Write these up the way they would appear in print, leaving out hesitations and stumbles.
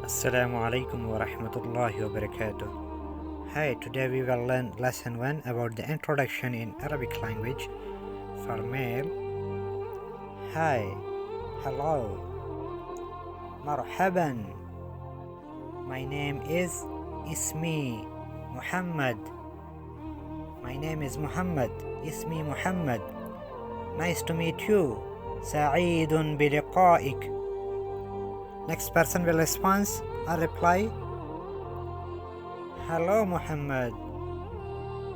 Assalamu alaikum wa rahmatullahi wa barakatuh. Hi, today we will learn lesson 1 about the introduction in Arabic language for male. Hi, hello, marhaban. My name is Ismi Muhammad. My name is Muhammad. Ismi Muhammad. Nice to meet you. سعيد بلقائك. Next person will respond or reply. Hello Muhammad.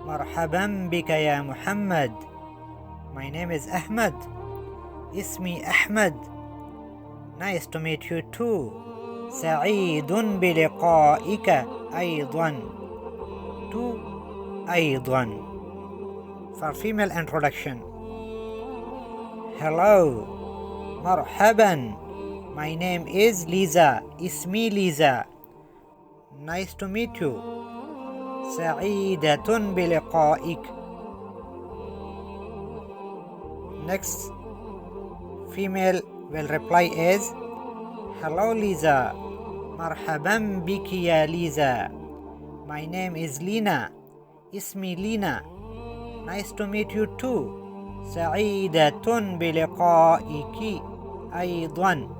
مرحبا بك يا محمد. My name is Ahmad. اسمي أحمد. Nice to meet you too. سعيد بلقائك أيضا. To أيضا. For female introduction. Hello. مرحبا. My name is Lisa. اسمي ليزا. Nice to meet you. سعيدة بلقائك. Next female will reply as Hello Lisa. مرحبا بك يا ليزا. My name is Lina. اسمي لينا. Nice to meet you too. سعيدة بلقائك أيضا.